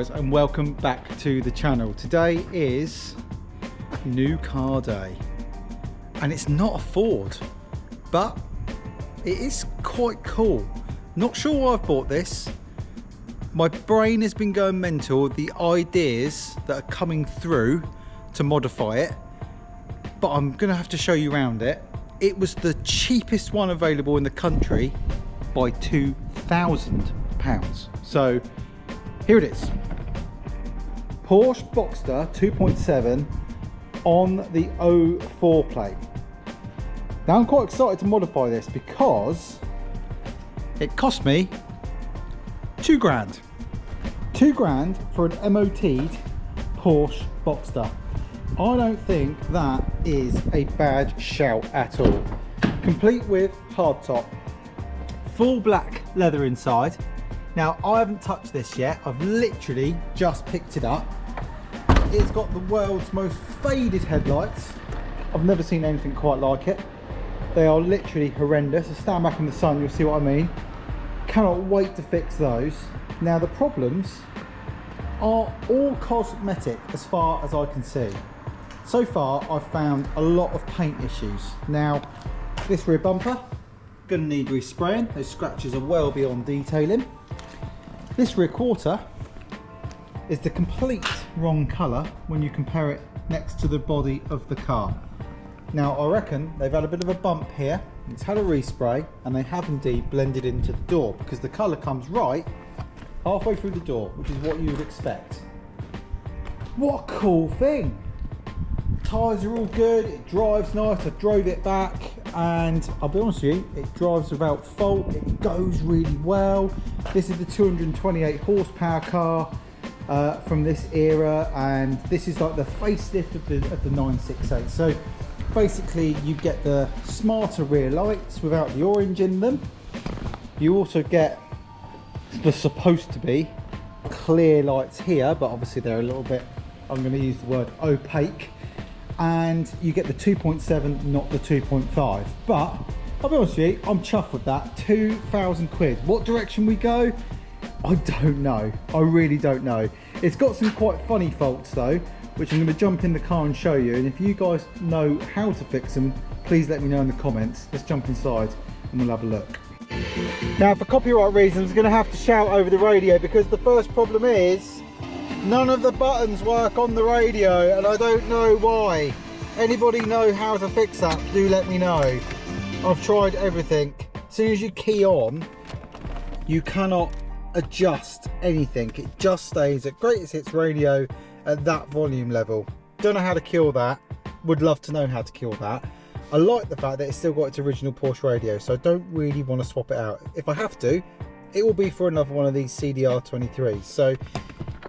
guys, and welcome back to the channel. Today is new car day and it's not a Ford, but it is quite cool. Not sure why I've bought this. My brain has been going mental, the ideas that are coming through to modify it, but I'm gonna have to show you around it. It was the cheapest one available in the country by £2,000. So here it is. Porsche Boxter 2.7 on the 04 plate. Now I'm quite excited to modify this because it cost me £2 grand. £2 for an MOT'd Porsche Boxster. I don't think that is a bad shout at all. Complete with hardtop, full black leather inside. Now I haven't touched this yet, I've literally just picked it up. It's got the world's most faded headlights. I've never seen anything quite like it. They are literally horrendous. If I stand back in the sun, you'll see what I mean. Cannot wait to fix those. Now the problems are all cosmetic as far as I can see. So far I've found a lot of paint issues. Now this rear bumper, gonna need respraying. Those scratches are well beyond detailing. This rear quarter is the complete wrong colour when you compare it next to the body of the car. Now I reckon they've had a bit of a bump here, it's had a respray, and they have indeed blended into the door because the colour comes right halfway through the door, which is what you would expect. What a cool thing! Tyres are all good, it drives nice. I drove it back and I'll be honest with you, it drives without fault, it goes really well. This is the 228 horsepower car from this era, and this is like the facelift of the 968. So basically you get the smarter rear lights without the orange in them. You also get the supposed to be clear lights here, but obviously they're a little bit, I'm going to use the word opaque. And you get the 2.7, not the 2.5. But I'll be honest with you, I'm chuffed with that. 2,000 quid. What direction we go, I don't know. I really don't know. It's got some quite funny faults though, which I'm going to jump in the car and show you. And if you guys know how to fix them, please let me know in the comments. Let's jump inside and we'll have a look. Now for copyright reasons, I'm going to have to shout over the radio because the first problem is none of the buttons work on the radio and I don't know why. Anybody know how to fix that? Do let me know. I've tried everything. As soon as you key on, you cannot adjust anything. It just stays at greatest hits radio at that volume level. Don't know how to kill that. Would love to know how to kill that. I like the fact that it's still got its original Porsche radio, so I don't really want to swap it out. If I have to, it will be for another one of these CDR23s. So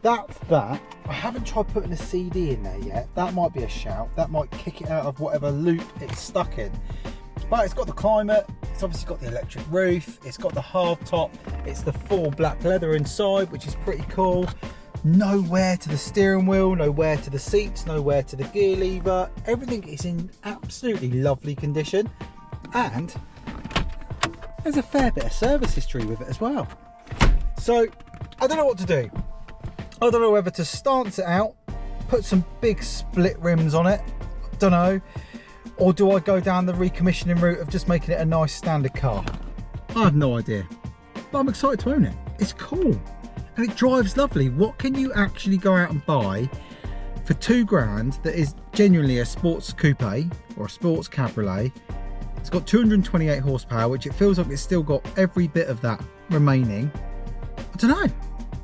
that's that. I haven't tried putting a CD in there yet. That might be a shout. That might kick it out of whatever loop it's stuck in. But it's got the climate, it's obviously got the electric roof, it's got the hard top, it's the full black leather inside, which is pretty cool. No wear to the steering wheel, no wear to the seats, no wear to the gear lever. Everything is in absolutely lovely condition. And there's a fair bit of service history with it as well. So I don't know what to do. I don't know whether to stance it out, put some big split rims on it, don't know, or do I go down the recommissioning route of just making it a nice standard car? I have no idea, but I'm excited to own it. It's cool and it drives lovely. What can you actually go out and buy for £2 that is genuinely a sports coupe or a sports cabriolet? It's got 228 horsepower, which it feels like it's still got every bit of that remaining. I don't know.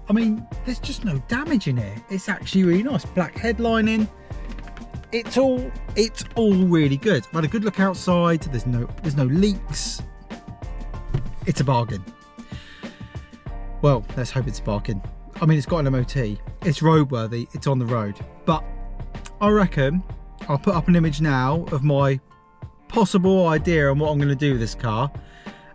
I mean, there's just no damage in here. It's actually really nice. Black headlining. It's all really good. I've had a good look outside. There's no leaks. It's a bargain. Well, let's hope it's a bargain. I mean, it's got an MOT. It's roadworthy. It's on the road. But I reckon I'll put up an image now of my possible idea on what I'm going to do with this car.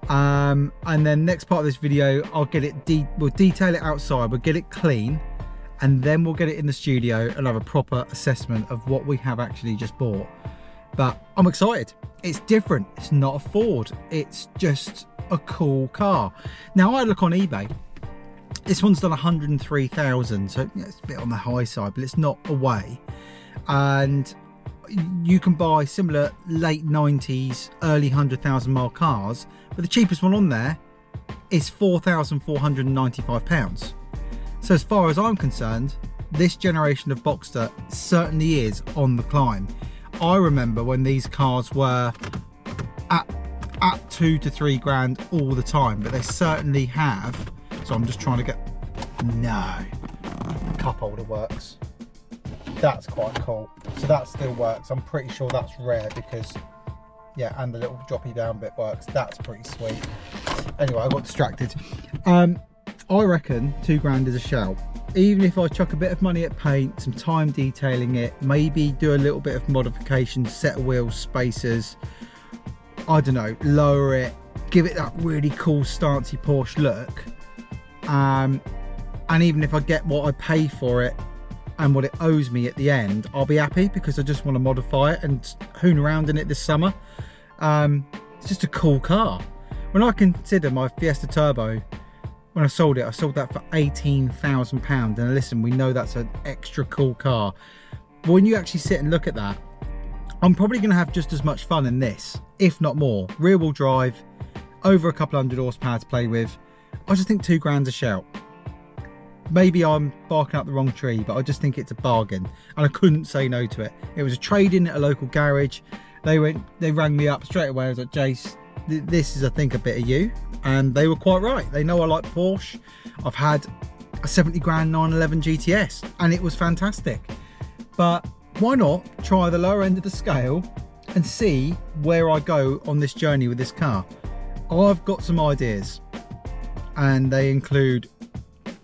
And then next part of this video, I'll get it, we'll detail it outside, we'll get it clean, and then we'll get it in the studio and have a proper assessment of what we have actually just bought. But I'm excited. It's different. It's not a Ford. It's just a cool car. Now I look on eBay This one's done 103,000, so it's a bit on the high side, but it's not away. And you can buy similar late 90s, early 100,000 mile cars, but the cheapest one on there is £4,495. So as far as I'm concerned, this generation of Boxster certainly is on the climb. I remember when these cars were at 2 to 3 grand all the time, but they certainly have. So I'm just trying to get, no, the cup holder works. That's quite cool. So that still works. I'm pretty sure that's rare because, yeah, and the little droppy down bit works. That's pretty sweet. Anyway, I got distracted. I reckon 2 grand is a shout. Even if I chuck a bit of money at paint, some time detailing it, maybe do a little bit of modification, set of wheels, spacers, I don't know, lower it, give it that really cool stancy Porsche look. And even if I get what I pay for it and what it owes me at the end, I'll be happy because I just want to modify it and hoon around in it this summer. It's just a cool car. When I consider my Fiesta Turbo, when I sold that for £18,000. And listen, we know that's an extra cool car. But when you actually sit and look at that, I'm probably going to have just as much fun in this, if not more. Rear wheel drive, over a couple hundred horsepower to play with. I just think 2 grand's a shout. Maybe I'm barking up the wrong tree, but I just think it's a bargain. And I couldn't say no to it. It was a trade-in at a local garage. They rang me up straight away. I was like, Jace, this is, I think, a bit of you. And they were quite right. They know I like Porsche. I've had a 70 grand 911 GTS and it was fantastic. But why not try the lower end of the scale and see where I go on this journey with this car? I've got some ideas and they include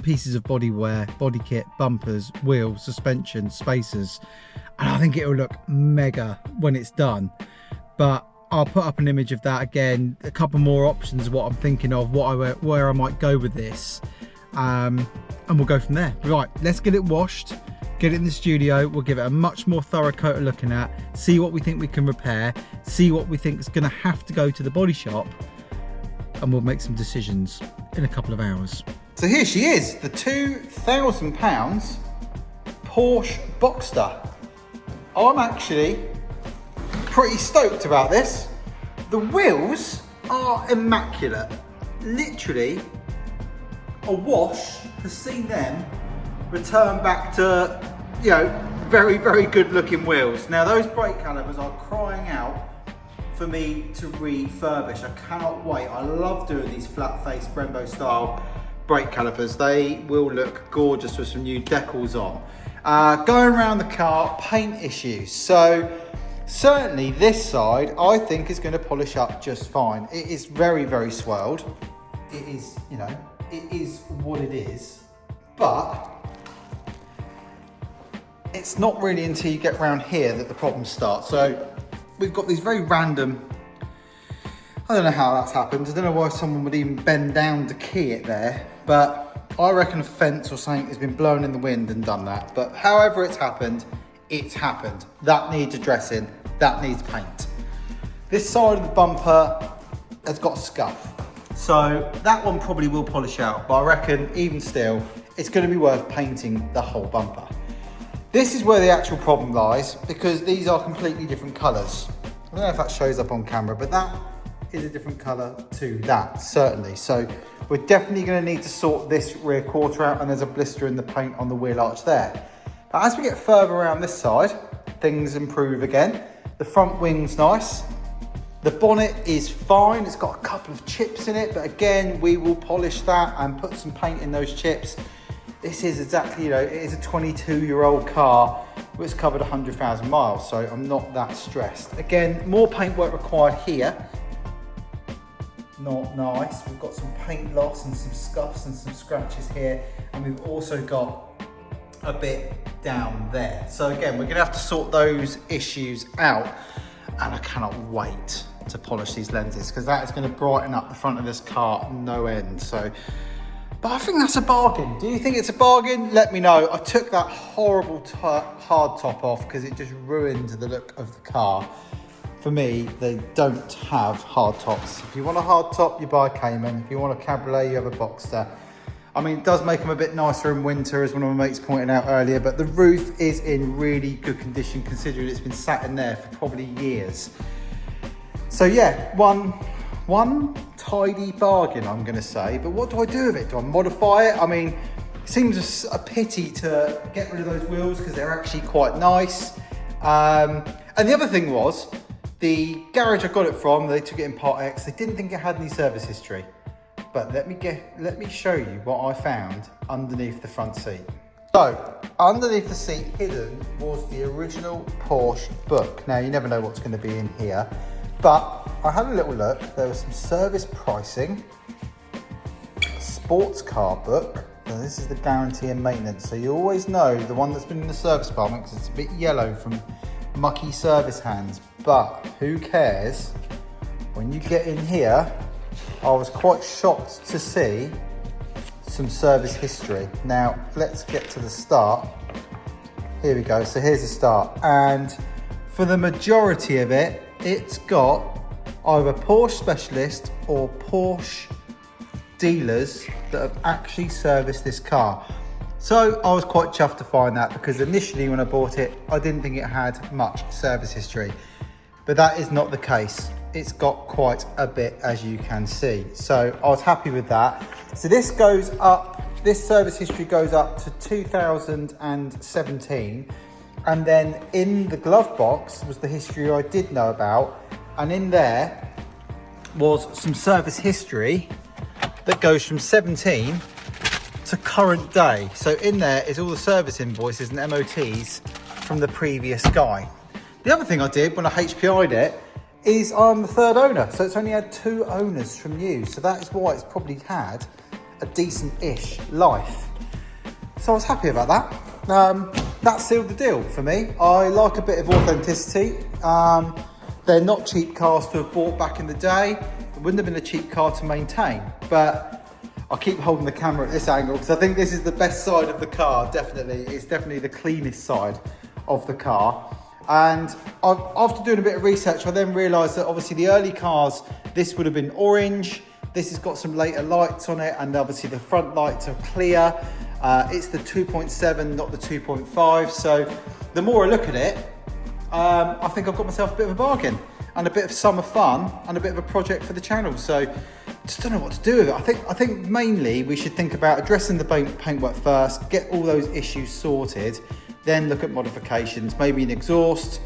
pieces of bodywear, body kit, bumpers, wheels, suspension, spacers, and I think it will look mega when it's done. But I'll put up an image of that again, a couple more options of what I'm thinking of, where I might go with this, and we'll go from there. Right, let's get it washed, get it in the studio, we'll give it a much more thorough coat of looking at, see what we think we can repair, see what we think is going to have to go to the body shop, and we'll make some decisions in a couple of hours. So here she is, the £2,000 Porsche Boxster. I'm actually pretty stoked about this. The wheels are immaculate. Literally, a wash has seen them return back to, you know, very, very good looking wheels. Now those brake calipers are crying out for me to refurbish. I cannot wait. I love doing these flat face Brembo style brake calipers. They will look gorgeous with some new decals on. Going around the car, paint issues. So certainly this side I think is going to polish up just fine. It is very, very swirled. It is, you know, it is what it is, but it's not really until you get around here that the problems start. So we've got these very random, I don't know how that's happened. I don't know why someone would even bend down to key it there, but I reckon a fence or something has been blown in the wind and done that. But however it's happened, it's happened. That needs addressing, that needs paint. This side of the bumper has got a scuff. So that one probably will polish out, but I reckon even still, it's going to be worth painting the whole bumper. This is where the actual problem lies, because these are completely different colours. I don't know if that shows up on camera, but that is a different colour to that, certainly. So we're definitely going to need to sort this rear quarter out, and there's a blister in the paint on the wheel arch there. But as we get further around this side, things improve again. The front wing's nice. The bonnet is fine. It's got a couple of chips in it, but again, we will polish that and put some paint in those chips. This is exactly, you know, it is a 22-year-old car which covered 100,000 miles, so I'm not that stressed. Again, more paint work required here. Not nice. We've got some paint loss and some scuffs and some scratches here, and we've also got a bit down there. So again, we're gonna have to sort those issues out, and I cannot wait to polish these lenses because that is going to brighten up the front of this car no end. So, but I think that's a bargain. Do you think it's a bargain? Let me know. I took that horrible hard top off because it just ruined the look of the car. For me, they don't have hard tops. If you want a hard top, you buy a Cayman. If you want a Cabriolet, you have a Boxster. I mean, it does make them a bit nicer in winter, as one of my mates pointed out earlier, but the roof is in really good condition considering it's been sat in there for probably years. So yeah, one tidy bargain, I'm gonna say, but what do I do with it? Do I modify it? I mean, it seems a pity to get rid of those wheels because they're actually quite nice. And the other thing was, the garage I got it from, they took it in Part X, they didn't think it had any service history. But let me show you what I found underneath the front seat. So, underneath the seat hidden was the original Porsche book. Now, you never know what's going to be in here, but I had a little look. There was some service pricing, a sports car book. Now, this is the guarantee and maintenance. So you always know the one that's been in the service department because it's a bit yellow from mucky service hands. But who cares? When you get in here, I was quite shocked to see some service history. Now, let's get to the start. Here we go, so here's the start. And for the majority of it, it's got either Porsche specialist or Porsche dealers that have actually serviced this car. So I was quite chuffed to find that, because initially when I bought it, I didn't think it had much service history. But that is not the case. It's got quite a bit, as you can see. So I was happy with that. So this goes up, this service history goes up to 2017. And then in the glove box was the history I did know about. And in there was some service history that goes from 17 to current day. So in there is all the service invoices and MOTs from the previous guy. The other thing I did when I HPI'd it is I'm the third owner, so it's only had 2 owners from you. So that is why it's probably had a decent-ish life. So I was happy about that. That sealed the deal for me. I like a bit of authenticity. They're not cheap cars to have bought back in the day. It wouldn't have been a cheap car to maintain, but I'll keep holding the camera at this angle because I think this is the best side of the car, definitely. It's definitely the cleanest side of the car. And after doing a bit of research, I then realised that obviously the early cars, this would have been orange. This has got some later lights on it, and obviously the front lights are clear. It's the 2.7, not the 2.5. So the more I look at it, I think I've got myself a bit of a bargain and a bit of summer fun and a bit of a project for the channel. So just don't know what to do with it. I think mainly we should think about addressing the paintwork first, get all those issues sorted, then look at modifications, maybe an exhaust,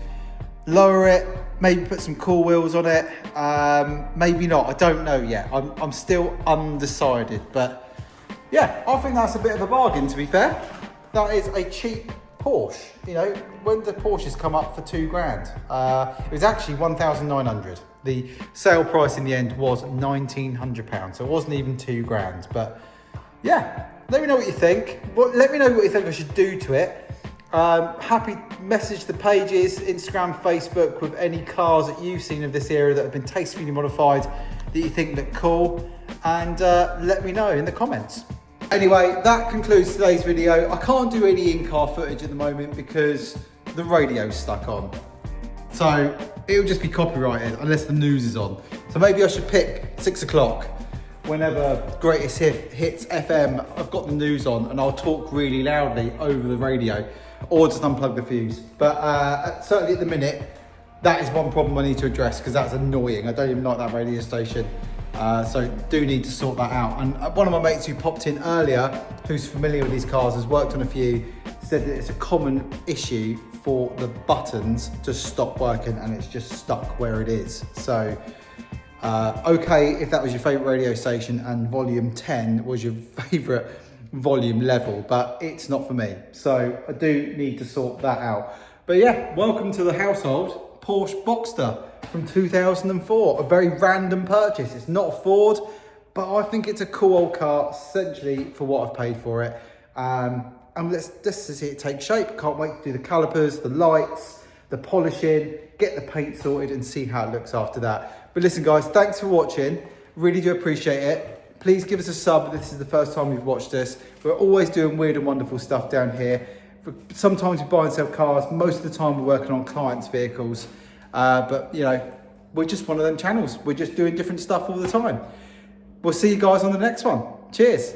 lower it, maybe put some cool wheels on it, maybe not, I don't know yet. I'm still undecided, but yeah, I think that's a bit of a bargain, to be fair. That is a cheap Porsche. You know, when the Porsches come up for £2,000, it was actually 1,900. The sale price in the end was £1,900, so it wasn't even £2,000. But yeah, let me know what you think. Let me know what you think I should do to it. Happy message the pages, Instagram, Facebook, with any cars that you've seen of this era that have been tastefully modified that you think look cool, and let me know in the comments. Anyway, that concludes today's video. I can't do any in-car footage at the moment because the radio's stuck on. So it'll just be copyrighted unless the news is on. So maybe I should pick 6 o'clock whenever Greatest Hits FM, I've got the news on, and I'll talk really loudly over the radio, or just unplug the fuse. But certainly at the minute, that is one problem I need to address because that's annoying. I don't even like that radio station. So do need to sort that out. And one of my mates who popped in earlier, who's familiar with these cars, has worked on a few, said that it's a common issue for the buttons to stop working and it's just stuck where it is. So okay, if that was your favorite radio station and volume 10 was your favorite volume level, but it's not for me. So I do need to sort that out. But yeah, welcome to the household. Porsche Boxter from 2004, a very random purchase. It's not a Ford, but I think it's a cool old car, essentially for what I've paid for it. And let's just see it take shape. Can't wait to do the calipers, the lights, the polishing, get the paint sorted and see how it looks after that. But listen guys, thanks for watching. Really do appreciate it. Please give us a sub if this is the first time you've watched us. We're always doing weird and wonderful stuff down here. Sometimes we buy and sell cars. Most of the time we're working on clients' vehicles. But you know, we're just one of them channels. We're just doing different stuff all the time. We'll see you guys on the next one. Cheers.